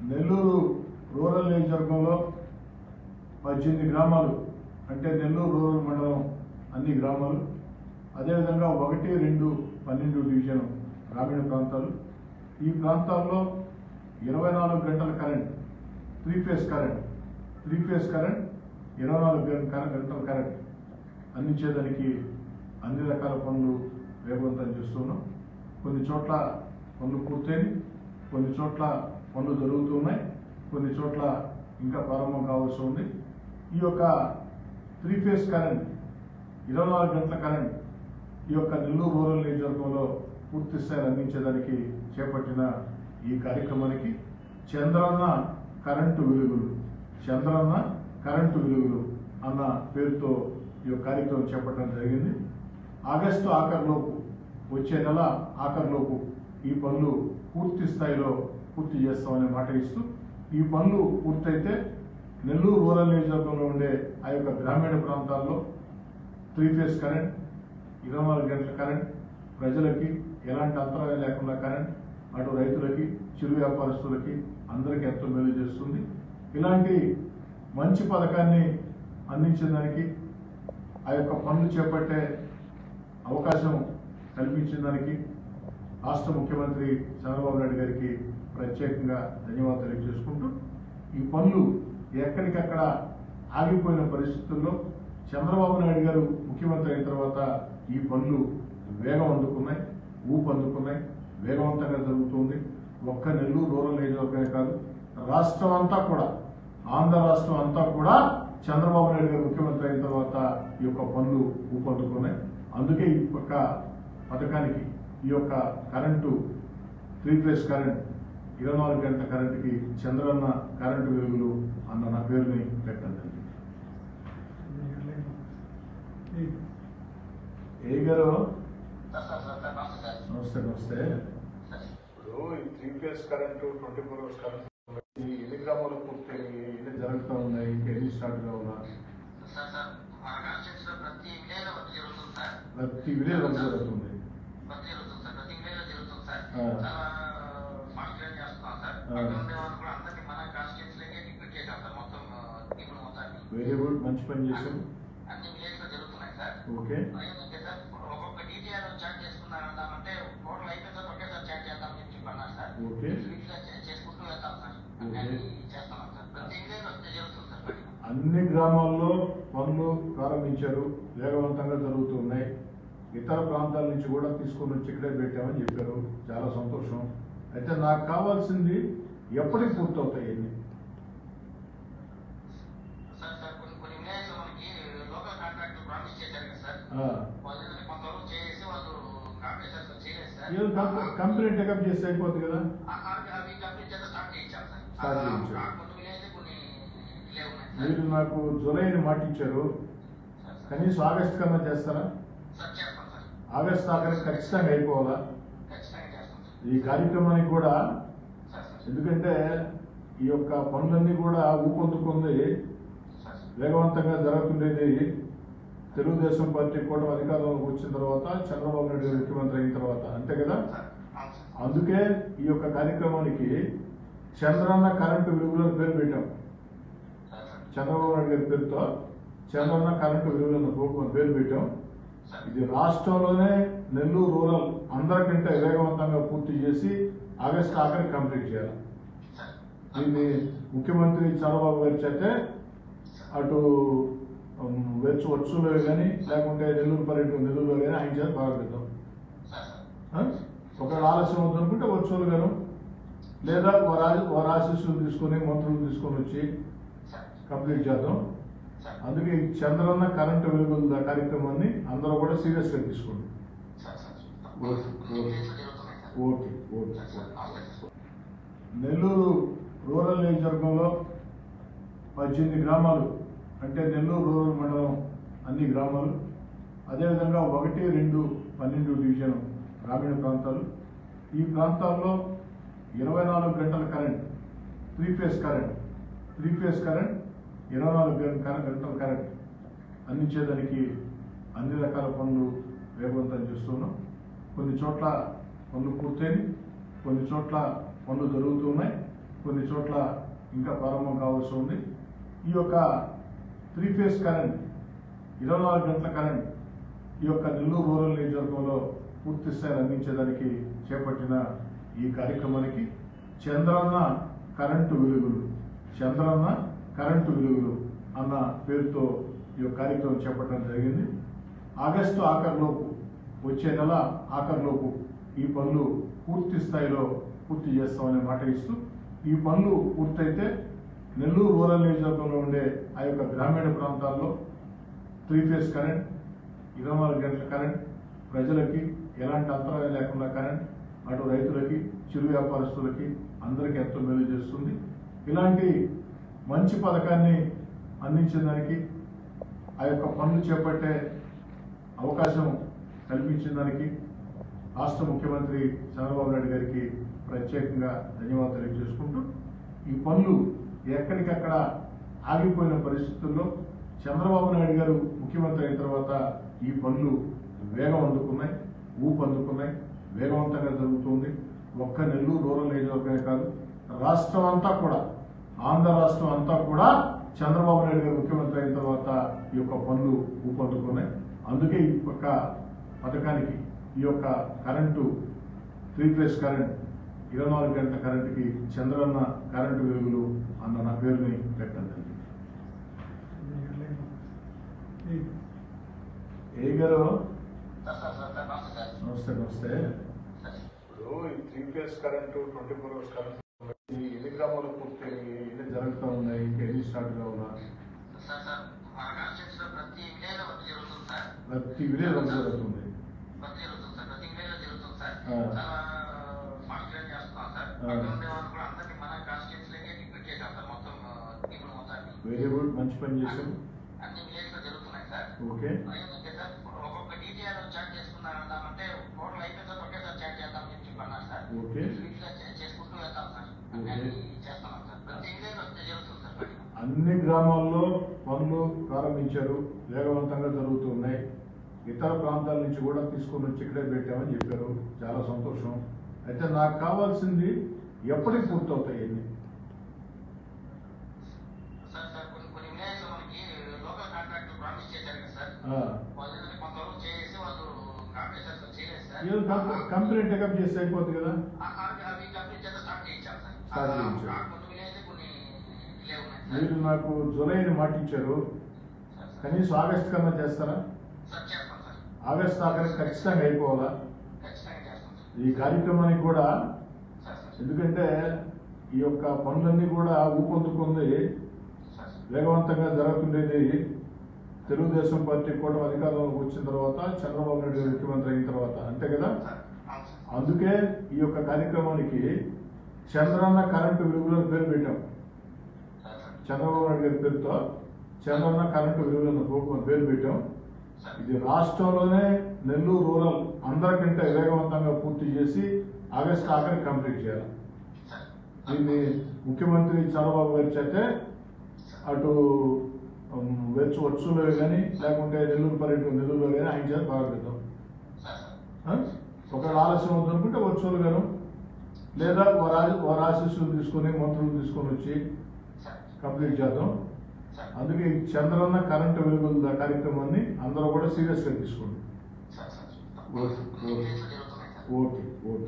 Nellore rural నియోజకవర్గంలో 18 గ్రామాలు అంటే నెల్లూరు రూరల్ మండలం అన్ని గ్రామాలు, అదేవిధంగా 1, 2, 12 డివిజన్ గ్రామీణ ప్రాంతాలు. ఈ ప్రాంతాల్లో 24 గంటల కరెంట్, 3 ఫేజ్ కరెంట్ 24 గంటల కరెంట్ అందించేదానికి అన్ని రకాల పనులు వేగవంతం చేస్తున్నాం. కొన్ని చోట్ల పనులు పూర్తయి, కొన్ని చోట్ల పనులు జరుగుతున్నాయి, కొన్ని చోట్ల ఇంకా ప్రారంభం కావాల్సి ఉంది. ఈ యొక్క 3 ఫేజ్ కరెంట్ 24 గంటల కరెంట్ ఈ యొక్క నెల్లూరు రూరల్ నియోజకవర్గంలో పూర్తి స్థాయిలో అందించేదానికి చేపట్టిన ఈ కార్యక్రమానికి చంద్రన్న కరెంటు వెలుగులు అన్న పేరుతో ఈ కార్యక్రమం చేపట్టడం జరిగింది. ఆగస్టు ఆఖరులోపు, వచ్చే నెల ఆఖరులోపు ఈ పనులు పూర్తి స్థాయిలో పూర్తి చేస్తామనే మాట ఇస్తూ, ఈ పనులు పూర్తయితే నెల్లూరు రూరల్ నియోజకవర్గంలో ఉండే ఆ యొక్క గ్రామీణ ప్రాంతాల్లో 3 ఫేజ్ కరెంట్, 24 గంటల కరెంట్, ప్రజలకి ఎలాంటి అంతరాయం లేకుండా కరెంట్, అటు రైతులకి, చిరు వ్యాపారస్తులకి అందరికీ ఎంతో మేలు చేస్తుంది. ఇలాంటి మంచి పథకాన్ని అందించడానికి, ఆ యొక్క పనులు చేపట్టే అవకాశం కల్పించిన దానికి రాష్ట్ర ముఖ్యమంత్రి చంద్రబాబు నాయుడు గారికి ప్రత్యేకంగా ధన్యవాదాలు తెలియజేసుకుంటూ, ఈ పనులు ఎక్కడికక్కడ ఆగిపోయిన పరిస్థితుల్లో చంద్రబాబు నాయుడు గారు ముఖ్యమంత్రి అయిన తర్వాత ఈ పనులు వేగం అందుకున్నాయి, ఊపందుకున్నాయి, వేగవంతంగా జరుగుతుంది. ఒక్క నెల్లూరు రూరల్ నియోజకవర్గమే కాదు, రాష్ట్రం అంతా కూడా, ఆంధ్ర రాష్ట్రం అంతా కూడా చంద్రబాబు నాయుడు గారు ముఖ్యమంత్రి అయిన తర్వాత ఈ యొక్క పనులు ఊపందుకున్నాయి. అందుకే ఈ యొక్క పథకానికి, ఈ యొక్క కరెంటు 3 ఫేజ్ కరెంట్ 24 గంటల కరెంటుకి చంద్రన్న కరెంటు వెలుగులు అన్న నా పేరుని పెట్టండి. ఏ గారు నమస్తే. ఇప్పుడు ఈ 3 ఫేజ్ కరెంటు 24 అవర్స్ కరెంట్ ఎన్ని గ్రామాలు పూర్తి, ఎన్ని జరుగుతూ ఉన్నాయి, ఇంకా ఎన్ని స్టార్ట్ గా ఉన్నా? ప్రతి విలేజ్ జరుగుతుంది. వెరీ గుడ్, మంచి పని చేశాం. ఓకే, అన్ని గ్రామాల్లో పనులు ప్రారంభించారు, వేగవంతంగా జరుగుతున్నాయి. ఇతర ప్రాంతాల నుంచి కూడా తీసుకొని వచ్చి ఇక్కడే పెట్టామని చెప్పారు, చాలా సంతోషం. అయితే నాకు కావాల్సింది ఎప్పటికి పూర్తవుతాయి? కంపెనీ టేకప్ చేస్తే అయిపోతుంది కదా. మీరు నాకు జూలైని మాట ఇచ్చారు, కనీసం ఆగస్టు కన్నా చేస్తారా? ఆగస్టు ఆఖరికి ఖచ్చితంగా అయిపోవాలా ఈ కార్యక్రమానికి కూడా. ఎందుకంటే ఈ యొక్క పనులన్నీ కూడా ఊపందుకుంది, వేగవంతంగా జరుగుతుండేది తెలుగుదేశం పార్టీ కూడా అధికారంలోకి వచ్చిన తర్వాత, చంద్రబాబు నాయుడు గారు ముఖ్యమంత్రి అయిన తర్వాత, అంతే కదా. అందుకే ఈ యొక్క కార్యక్రమానికి చంద్రన్న కరెంటు వెలుగులను పేరు పెట్టాం. చంద్రబాబు నాయుడు గారి పేరుతో చంద్రన్న కరెంటు వెలుగులను పేరు పెట్టాం. ఇది రాష్ట్రంలోనే నెల్లూరు రూరల్ అందరికంటే వేగవంతంగా పూర్తి చేసి ఆగస్టు ఆఖరికి కంప్లీట్ చేయాలి. దీన్ని ముఖ్యమంత్రి చంద్రబాబు గారి చేతే అటు వచ్చులో కానీ, లేకుంటే నెల్లూరు పర్యటన నెల్లూరులో కానీ ఆయన చేత ప్రారంభిద్దాం. ఒకవేళ ఆలస్యం అవుతుంది అనుకుంటే వచ్చులు గాను, లేదా వారి ఆశీస్సులు తీసుకొని, మంత్రులు తీసుకొని వచ్చి కంప్లీట్ చేద్దాం. అందుకే ఈ చంద్రన్న కరెంటు వెలుగుల కార్యక్రమాన్ని అందరూ కూడా సీరియస్ గా తీసుకోండి. ఓకే. నెల్లూరు రూరల్ నియోజకవర్గంలో 18 గ్రామాలు అంటే నెల్లూరు రూరల్ మండలం అన్ని గ్రామాలు, అదేవిధంగా 1, 2, 12 డివిజన్ గ్రామీణ ప్రాంతాలు. ఈ ప్రాంతాల్లో 24 గంటల కరెంట్, 3 ఫేజ్ కరెంట్ 24 గంటల కరెంట్ అందించేదానికి అన్ని రకాల పనులు వేగవంతం చేస్తున్నాం. కొన్ని చోట్ల పనులు పూర్తయి, కొన్ని చోట్ల పనులు జరుగుతున్నాయి, కొన్ని చోట్ల ఇంకా ప్రారంభం కావాల్సి ఉంది. ఈ యొక్క 3 ఫేజ్ కరెంట్ 24 గంటల కరెంట్ ఈ యొక్క నెల్లూరు రూరల్ నియోజకవర్గంలో పూర్తి స్థాయిలో అందించేదానికి చేపట్టిన ఈ కార్యక్రమానికి చంద్రన్న కరెంటు వెలుగులు అన్న పేరుతో ఈ కార్యక్రమం చేపట్టడం జరిగింది. ఆగస్టు ఆఖరులోపు వచ్చే నెల ఆఖరులోపు ఈ పనులు పూర్తి స్థాయిలో పూర్తి చేస్తామనే మాట ఇస్తూ ఈ పనులు పూర్తయితే నెల్లూరు రూరల్ నియోజకవర్గంలో ఉండే ఆ యొక్క గ్రామీణ ప్రాంతాల్లో 3 ఫేజ్ కరెంట్ 24 గంటల కరెంట్ ప్రజలకి ఎలాంటి అంతరాయం లేకుండా కరెంట్ అటు రైతులకి చిరు వ్యాపారస్తులకి అందరికీ ఎంతో మేలు చేస్తుంది. ఇలాంటి మంచి పథకాన్ని అందించిన దానికి ఆ యొక్క పనులు చేపట్టే అవకాశం కల్పించిన దానికి రాష్ట్ర ముఖ్యమంత్రి చంద్రబాబు నాయుడు గారికి ప్రత్యేకంగా ధన్యవాదాలు తెలియజేసుకుంటూ ఈ పనులు ఎక్కడికక్కడ ఆగిపోయిన పరిస్థితుల్లో చంద్రబాబు నాయుడు గారు ముఖ్యమంత్రి అయిన తర్వాత ఈ పనులు వేగం అందుకున్నాయి, ఊపందుకున్నాయి, వేగవంతంగా జరుగుతుంది. ఒక్క నెల్లూరు రూరల్ నియోజకవర్గమే కాదు, రాష్ట్రం అంతా కూడా, ఆంధ్ర రాష్ట్రం అంతా కూడా చంద్రబాబు నాయుడు గారు ముఖ్యమంత్రి అయిన తర్వాత ఈ యొక్క పనులు ఊపందుకున్నాయి. అందుకే ఈ యొక్క పథకానికి ఈ యొక్క కరెంటు 3 ఫేజ్ కరెంట్ 24 గంటల కరెంటుకి చంద్రన్న కరెంటు వెలుగులు అన్న నా పేరుని పెట్టడం జరిగింది. ఏ గారు నమస్తే. ఇప్పుడు ఈ 3 ఫేజ్ కరెంటు 24 అవర్స్ కరెంట్ ఎన్ని గ్రామాలు పూర్తి ఎన్ని జరుగుతూ ఉన్నాయి, ఇంకా ఎన్ని స్టార్ట్ కావాలా? ప్రతి విలేజ్ జరుగుతుంది. వెరీ గుడ్, మంచి పని చేశారు. ఓకే, ఓకే, అన్ని గ్రామాల్లో పనులు ప్రారంభించారు, వేగవంతంగా జరుగుతున్నాయి. ఇతర ప్రాంతాల నుంచి కూడా తీసుకొని వచ్చి ఇక్కడే పెట్టామని చెప్పారు. చాలా సంతోషం. అయితే నాకు కావాల్సింది ఎప్పటికి పూర్తవుతాయి ఎన్ని? కంపెనీ టేకప్ చేస్తే అయిపోతుంది కదా. మీరు నాకు జూలైని మాటిచ్చారు, కనీసం ఆగస్టు కన్నా చేస్తారా? ఆగస్టు ఆఖరికి ఖచ్చితంగా అయిపోవాలా ఈ కార్యక్రమానికి కూడా. ఎందుకంటే ఈ యొక్క పనులన్నీ కూడా ఊపందుకుంది, వేగవంతంగా జరుగుతుండేది తెలుగుదేశం పార్టీ కూడా అధికారంలోకి వచ్చిన తర్వాత, చంద్రబాబు నాయుడు గారు ముఖ్యమంత్రి అయిన తర్వాత, అంతే కదా. అందుకే ఈ యొక్క కార్యక్రమానికి చంద్రన్న కరెంటు వెలుగులను పేరు పెట్టాం. చంద్రబాబు నాయుడు గారి పేరుతో చంద్రన్న కరెంటు వెలుగులను పేరు పెట్టాం. ఇది రాష్ట్రంలోనే నెల్లూరు రూరల్ అందరికంటే వేగవంతంగా పూర్తి చేసి ఆగస్టు ఆఖరికి కంప్లీట్ చేయాలి. దీన్ని ముఖ్యమంత్రి చంద్రబాబు గారి చేతే అటు వర్చులో కానీ లేకుంటే నెల్లూరులో కానీ ఆయన చేత ప్రారంభిద్దాం. ఒకవేళ ఆలస్యం అవుతుంది అనుకుంటే వర్చువల్ గాను లేదా వారి ఆశీస్సులు తీసుకొని మంత్రులు తీసుకొని వచ్చి కంప్లీట్ చేద్దాం. అందుకే ఈ చంద్రన్న కరెంటు వెలుగుల కార్యక్రమాన్ని అందరూ కూడా సీరియస్ గా తీసుకోండి. Okay okay okay.